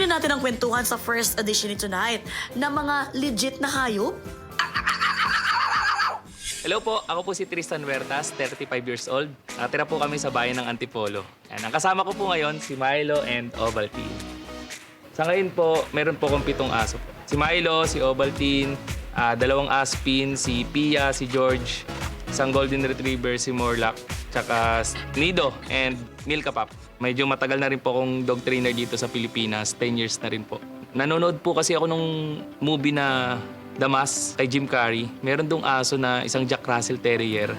Tuloy na natin ang kwentuhan sa first edition ni Tonight na mga legit na hayop. Hello po, ako po si Tristan Huertas, 35 years old. Nakatira po kami sa bayan ng Antipolo. Ang kasama ko po ngayon, si Milo and Ovaltine. Sa ngayon po, meron po akong 7 aso. Si Milo, si Ovaltine, 2 Aspin, si Pia, si George, isang Golden Retriever, si Morlock, tsaka Nido and Milka Pop. Medyo matagal na rin po akong dog trainer dito sa Pilipinas, 10 years na rin po. Nanonood po kasi ako nung movie na The Mask kay Jim Carrey. Meron dong aso na isang Jack Russell Terrier.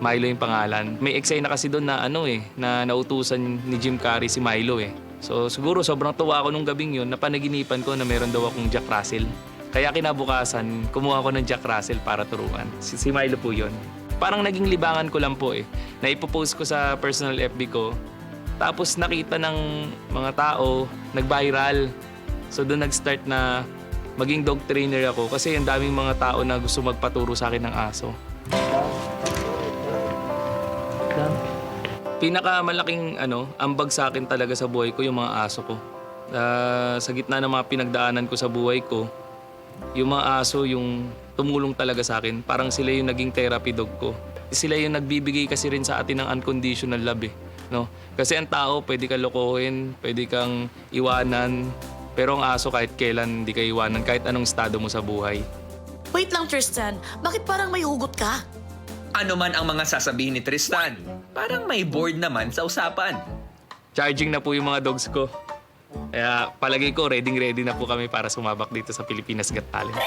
Milo yung pangalan. May eksena kasi doon na na nautusan ni Jim Carrey si Milo eh. So siguro sobrang tuwa ako nung gabing yun, napanaginipan ko na meron daw akong Jack Russell. Kaya kinabukasan, kumuha ko ng Jack Russell para turuan. Si Milo po yun. Parang naging libangan ko lang po eh. Naipopost ko sa personal FB ko. Tapos nakita ng mga tao, nag-viral. So doon nag-start na maging dog trainer ako kasi ang daming mga tao na gusto magpaturo sa akin ng aso. Pinakamalaking ambag sa akin talaga sa buhay ko yung mga aso ko. Sa gitna ng mga pinagdaanan ko sa buhay ko, yung mga aso yung tumulong talaga sa akin. Parang sila yung naging therapy dog ko. Sila yung nagbibigay kasi rin sa atin ng unconditional love eh. No? Kasi ang tao pwede kang lokohin, pwede kang iwanan, pero ang aso kahit kailan hindi ka iwanan, kahit anong estado mo sa buhay. Wait lang Tristan, bakit parang may hugot ka? Ano man ang mga sasabihin ni Tristan, parang may board naman sa usapan. Charging na po yung mga dogs ko. Kaya palagay ko ready na po kami para sumabak dito sa Pilipinas Got Talent.